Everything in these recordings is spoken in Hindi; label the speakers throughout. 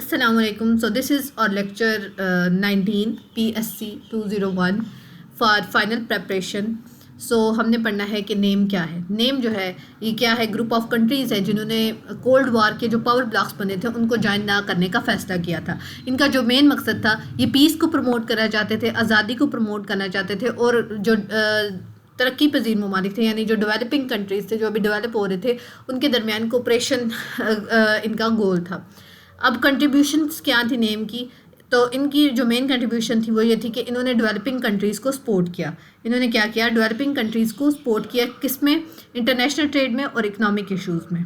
Speaker 1: Assalamualaikum. So this is our lecture 19 PSC 201 for final preparation. हमने पढ़ना है कि नेम क्या है. नेम जो है ये क्या है, ग्रुप ऑफ कंट्रीज़ है जिन्होंने कोल्ड वार के जो पावर ब्लॉक्स बने थे उनको ज्वाइन ना करने का फैसला किया था. इनका जो मेन मकसद था ये पीस को प्रमोट करना चाहते थे, आज़ादी को प्रमोट करना चाहते थे और जो तरक्की पजीर ममालिक थे यानी जो डेवलपिंग कंट्रीज़ थे जो अभी डेवलप हो रहे थे उनके दरमियान कोऑपरेशन इनका गोल था. अब कंट्रीब्यूशंस क्या थी नेम की, तो इनकी जो मेन कंट्रीब्यूशन थी वो ये थी कि इन्होंने डेवलपिंग कंट्रीज़ को सपोर्ट किया. इन्होंने क्या किया, डेवलपिंग कंट्रीज़ को सपोर्ट किया. किस में? इंटरनेशनल ट्रेड में और इकनॉमिक इशूज़ में.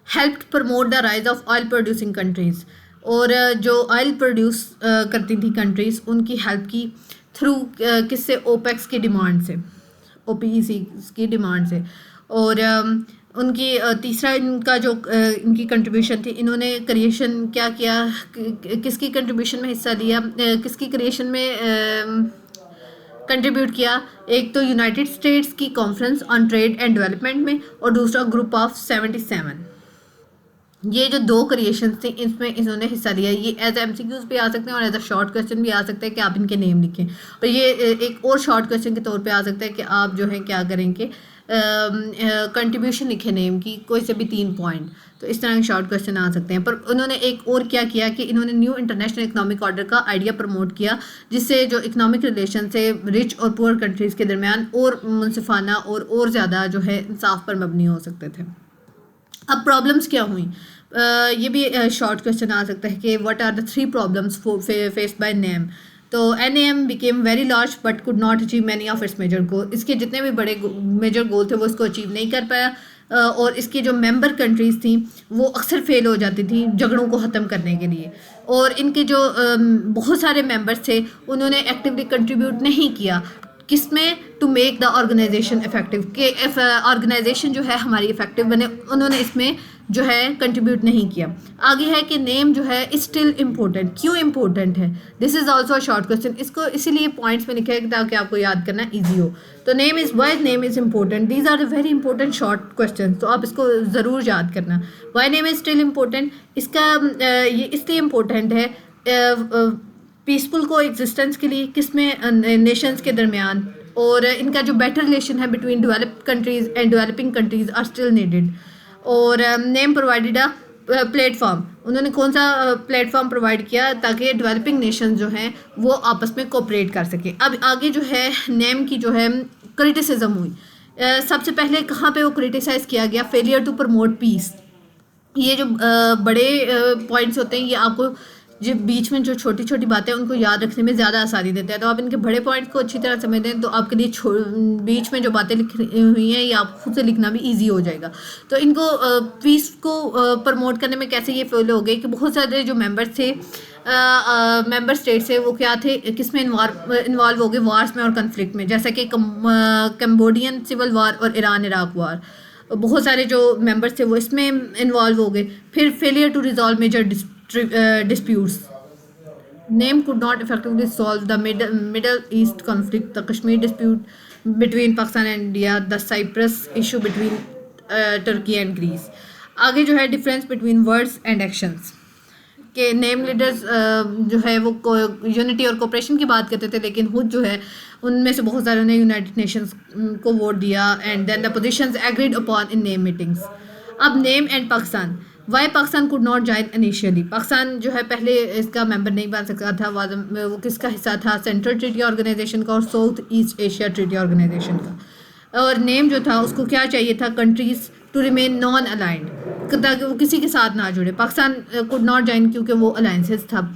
Speaker 1: Help promote the rise of oil producing countries, और जो ऑयल प्रोड्यूस करती थी कंट्रीज़ उनकी हेल्प की थ्रू किससे? ओपेक्स की डिमांड से, OPEC की डिमांड से. और उनकी तीसरा इनका जो इनकी कंट्रीब्यूशन थी, इन्होंने क्रिएशन क्या किया, किसकी कंट्रीब्यूशन में हिस्सा लिया, किसकी क्रिएशन में कंट्रीब्यूट किया. एक तो यूनाइटेड स्टेट्स की conference on trade and development में और दूसरा ग्रुप ऑफ 77. ये जो दो क्रिएशंस थे इसमें इन्होंने हिस्सा लिया. ये एज MCQs भी आ सकते हैं और एज अ शॉर्ट क्वेश्चन भी आ सकता है कि आप इनके नेम लिखें. और ये एक और शॉर्ट क्वेश्चन के तौर पे आ सकता है कि आप जो है क्या करेंगे, कंट्रीब्यूशन लिखे नेम की, कोई से भी 3 पॉइंट. तो इस तरह के शॉर्ट क्वेश्चन आ सकते हैं. पर उन्होंने एक और क्या किया कि इन्होंने न्यू इंटरनेशनल इकोनॉमिक ऑर्डर का आइडिया प्रमोट किया जिससे जो इकोनॉमिक रिलेशन से रिच और पुअर कंट्रीज़ के दरमियान और मुनसिफाना और ज़्यादा जो है इंसाफ पर मबनी हो सकते थे. अब प्रॉब्लम्स क्या हुई, ये भी शॉर्ट क्वेश्चन आ सकता है कि what are the 3 problems faced by NAM. तो NAM became very large but could not achieve many of its major goal. इसके जितने भी बड़े मेजर गोल थे वो इसको अचीव नहीं कर पाया. और इसकी जो मेंबर कंट्रीज़ थी वो अक्सर फेल हो जाती थी झगड़ों को ख़त्म करने के लिए. और इनके जो बहुत सारे मेंबर्स थे उन्होंने एक्टिवली कंट्रीब्यूट नहीं किया. किसमें? To make the organization effective, कि ऑर्गेनाइजेशन जो है हमारी इफेक्टिव बने, उन्होंने इसमें जो है कंट्रीब्यूट नहीं किया. आगे है कि नेम जो है स्टिल इम्पोर्टेंट. क्यों इम्पोर्टेंट है? This is also a short question. इसको इसीलिए पॉइंट्स में लिखा है ताकि आपको याद करना ईजी हो. तो NAM is why NAM is important. These are the very important short question. तो आप इसको ज़रूर याद करना. Why NAM is still important, इसका ये इसलिए इम्पोर्टेंट है पीसफुल को एग्जिस्टेंस के लिए, किसमें? नेशंस के दरमियान. और इनका जो बेटर रिलेशन है between developed countries and developing countries are still needed. और नेम प्रोवाइडेड अ प्लेटफॉर्म. उन्होंने कौन सा प्लेटफॉर्म प्रोवाइड किया ताकि डेवलपिंग नेशन जो हैं वो आपस में कोऑपरेट कर सके. अब आगे जो है नेम की जो है क्रिटिसिज्म हुई. सबसे पहले कहाँ पे वो क्रिटिसाइज़ किया गया? Failure to promote peace. ये जो बड़े पॉइंट्स होते हैं ये आपको जो बीच में जो छोटी छोटी बातें उनको याद रखने में ज़्यादा आसानी देता है. तो आप इनके बड़े पॉइंट्स को अच्छी तरह समझ लें तो आपके लिए बीच में जो बातें लिखी हुई हैं ये आप खुद से लिखना भी इजी हो जाएगा. तो इनको पीस को प्रमोट करने में कैसे ये फेल हो गए कि बहुत सारे जो मेंबर्स थे मेंबर स्टेट से वो क्या थे, किसमें इन्वॉल्व हो गए? वार्स में और कन्फ्लिक्ट में, जैसा कि कम्बोडियन सिविल वार और ईरान इराक वार. बहुत सारे जो मेंबर्स थे वो इसमें इन्वॉल्व हो गए. फिर failure to resolve major disputes. Name could not effectively solve the Middle East conflict, the Kashmir dispute between Pakistan and India, the Cyprus issue between Turkey and Greece. आगे जो है difference between words and actions के नेम लीडर्स जो है वो यूनिटी और कोऑपरेशन की बात करते थे लेकिन खुद जो है उनमें से बहुत सारे ने यूनाइटेड नेशंस को वोट दिया. And then the positions agreed upon in name meetings. अब name and Pakistan. Why Pakistan could not join initially. Pakistan जो है पहले इसका मेंबर नहीं बन सकता था. वो किसका हिस्सा था? सेंट्रल ट्रीटी ऑर्गेनाइजेशन का और South East Asia treaty organization का. और नेम जो था उसको क्या चाहिए था? Countries to remain non aligned, ताकि वो किसी के साथ ना जुड़े. पाकिस्तान कुड नॉट ज्वाइन क्योंकि वो अलाइंसेस था.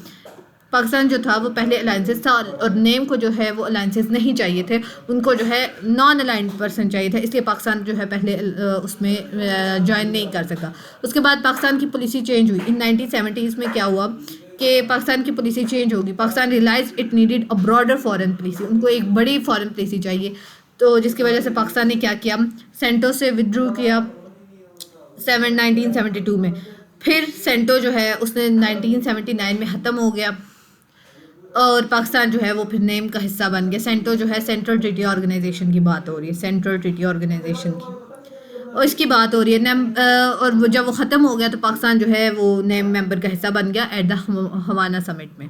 Speaker 1: पाकिस्तान जो था वो पहले अलाइंसेस था और नेम को जो है वो अलाइंसेस नहीं चाहिए थे, उनको जो है नॉन अलाइंड पर्सन चाहिए था. इसलिए पाकिस्तान जो है पहले उसमें ज्वाइन नहीं कर सका. उसके बाद पाकिस्तान की पॉलिसी चेंज हुई. इन 1970s में क्या हुआ कि पाकिस्तान की पॉलिसी चेंज होगी. Pakistan realize it needed a broader foreign policy. उनको एक बड़ी फॉरेन पॉलिसी चाहिए. तो जिसकी वजह से पाकिस्तान ने क्या किया? सेंटो से विड्रू किया 1972 में. फिर सेंटो जो है उसने 1979 में ख़त्म हो गया और पाकिस्तान जो है वो फिर नेम का हिस्सा बन गया. सेंटो जो है सेंट्रल ट्रीटी ऑर्गेनाइजेशन की बात हो रही है, सेंट्रल ट्रीटी ऑर्गेनाइजेशन की. और इसकी बात हो रही है नेम और जब वो ख़त्म हो गया तो पाकिस्तान जो है वो नेम मेंबर का हिस्सा बन गया एट द हवाना समिट में।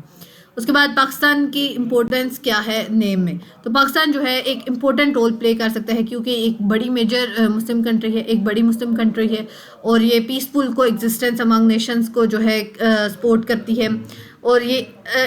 Speaker 1: उसके बाद पाकिस्तान की इम्पोर्टेंस क्या है नेम में, तो पाकिस्तान जो है एक इम्पोर्टेंट रोल प्ले कर सकता है क्योंकि एक बड़ी मेजर मुस्लिम कंट्री है, एक बड़ी मुस्लिम कंट्री है और ये पीसफुल को एग्जिस्टेंस अमंग नेशंस को जो है सपोर्ट करती है और ये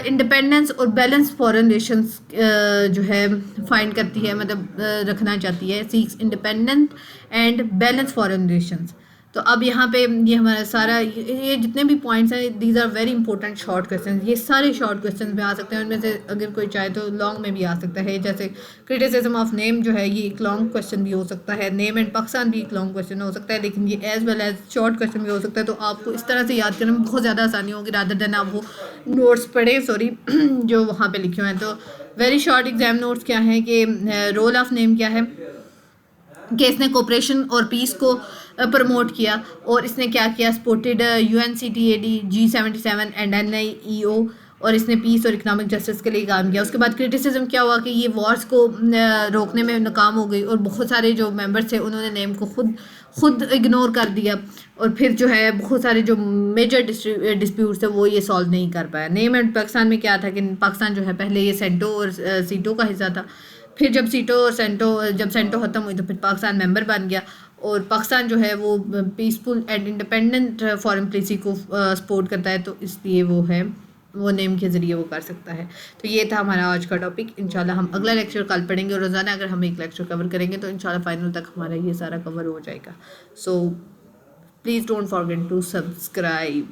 Speaker 1: इंडिपेंडेंस और बैलेंस फॉरेन रिलेशंस जो है फाइंड करती है, मतलब रखना चाहती है, seeks independent and balance foreign relations. तो अब यहाँ पे ये हमारा सारा ये जितने भी पॉइंट्स हैं these are very important short question, ये सारे शॉर्ट क्वेश्चन में आ सकते हैं, उनमें से अगर कोई चाहे तो लॉन्ग में भी आ सकता है। जैसे क्रिटिसिज्म ऑफ नेम जो है ये एक लॉन्ग क्वेश्चन भी हो सकता है, नेम एंड पाकिस्तान भी एक लॉन्ग क्वेश्चन हो सकता है, लेकिन ये as well as short question भी हो सकता है। तो आपको इस तरह से याद करने में बहुत ज़्यादा आसानी होगी रादर देन आप वो नोट्स पढ़ें जो वहाँ पर लिखे हुए हैं। तो वेरी शॉर्ट एग्जाम नोट्स क्या हैं कि रोल ऑफ नेम क्या है कि इसने कोऑपरेशन और पीस को प्रमोट किया और इसने क्या किया, supported UNCTAD G77 and NIEO और इसने पीस और इकोनॉमिक जस्टिस के लिए काम किया। उसके बाद क्रिटिसिज्म क्या हुआ कि ये वॉर्स को रोकने में नाकाम हो गई और बहुत सारे जो मेंबर्स थे उन्होंने नेम को खुद इग्नोर कर दिया और फिर जो है बहुत सारे जो मेजर डिस्प्यूट्स थे वो ये सॉल्व नहीं कर पाया। नेम एंड पाकिस्तान में क्या था कि पाकिस्तान जो है पहले ये सेंटो और सीटो का हिस्सा था, फिर जब सेंटो ख़त्म हुई तो फिर पाकिस्तान मेंबर बन गया और पाकिस्तान जो है वो peaceful and independent foreign policy को सपोर्ट करता है, तो इसलिए वो नेम के ज़रिए वो कर सकता है। तो ये था हमारा आज का टॉपिक। इंशाल्लाह हम अगला लेक्चर कल पढ़ेंगे और रोज़ाना अगर हम एक लेक्चर कवर करेंगे तो इंशाल्लाह फाइनल तक हमारा ये सारा कवर हो जाएगा। So please don't forget to subscribe.